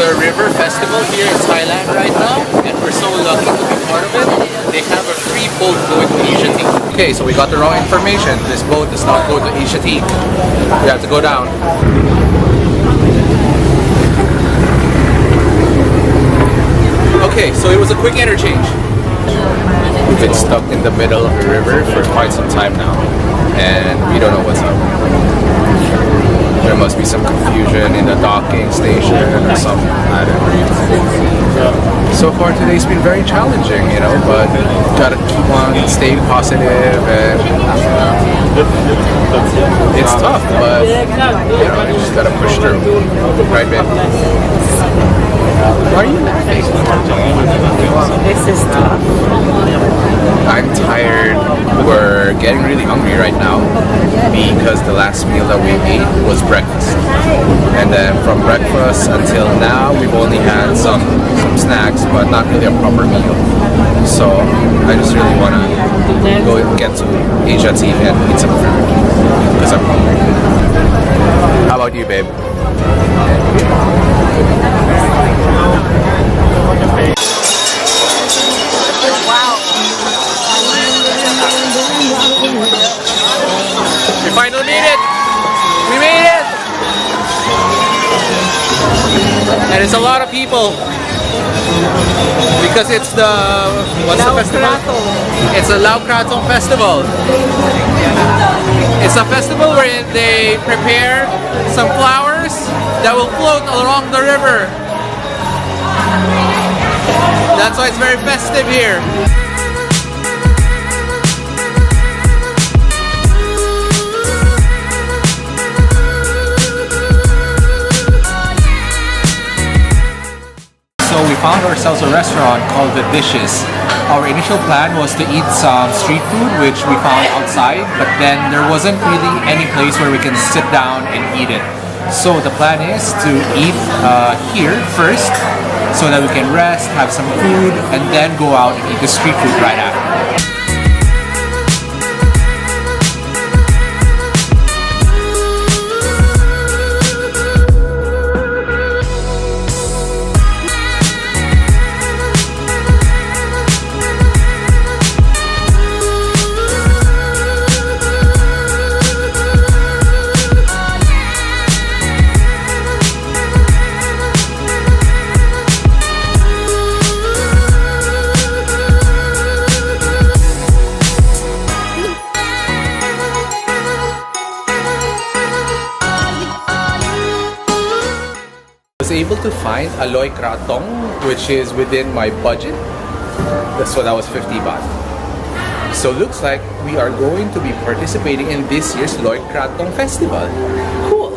the river festival here in Thailand right now, and we're so lucky to be part of it. They have a free boat going to Asiatique. Okay, so we got the wrong information. This boat does not go to Asiatique. We have to go down. Okay, so it was a quick interchange. We've been stuck in the middle of the river for quite some time now, and we don't know what's up. There must be some confusion in the docking station or something. I don't know. So far today's been very challenging, you know, but gotta keep on staying positive, and it's tough, but you know, you just gotta push through. Right, babe? Why are you laughing? This is tough. I'm tired. We're getting really hungry right now because the last meal that we ate was breakfast. And then from breakfast until now, we've only had some snacks, but not really a proper meal. So I just really want to go get to Asiatique and eat some food because I'm hungry. How about you, babe? We finally made it! We made it! And it's a lot of people because it's the what's the festival? It's a Loi Krathong festival. It's a festival where they prepare some flowers that will float along the river. That's why it's very festive here. So we found ourselves a restaurant called The Dishes. Our initial plan was to eat some street food, which we found outside, but then there wasn't really any place where we can sit down and eat it. So the plan is to eat here first, so that we can rest, have some food, and then go out and eat the street food right after. I was able to find a Loi Krathong, which is within my budget. So that was 50 baht. So looks like we are going to be participating in this year's Loi Krathong festival. Cool.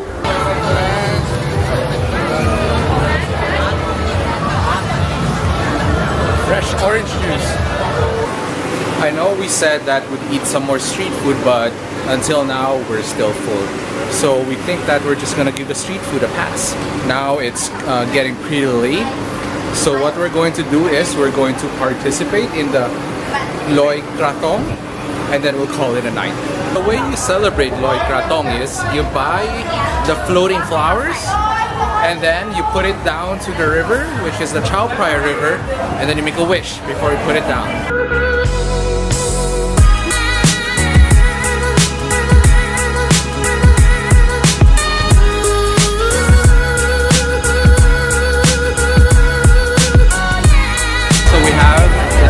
Fresh orange juice. I know we said that we'd eat some more street food, but until now we're still full. So we think that we're just gonna give the street food a pass. Now it's getting pretty late. So what we're going to do is we're going to participate in the Loi Krathong, and then we'll call it a night. The way you celebrate Loi Krathong is you buy the floating flowers, and then you put it down to the river, which is the Chao Praya river, and then you make a wish before you put it down.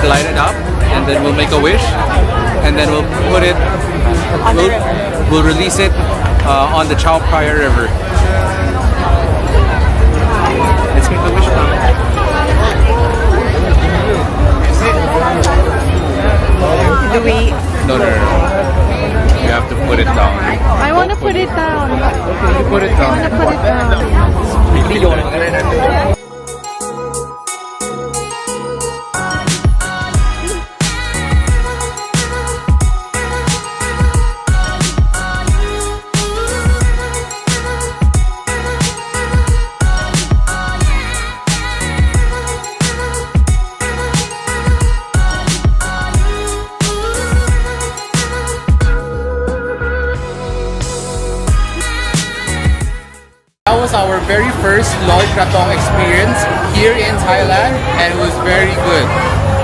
Light it up, and then we'll make a wish, and then we'll put it, we'll release it on the Chao Praya river. Let's make a wish now. Do we? No. You have to put it down. I want to put it down. You put it down. I want to put it down. Our very first Loi Krathong experience here in Thailand, and it was very good.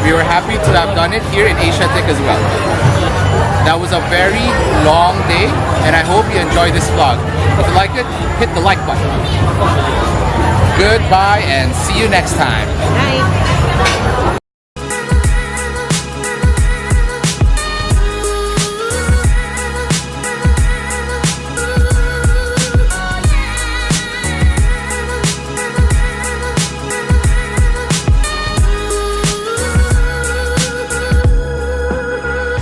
We were happy to have done it here in Asiatique as well. That was a very long day, and I hope you enjoyed this vlog. If you like it, hit the like button. Goodbye and see you next time. Night.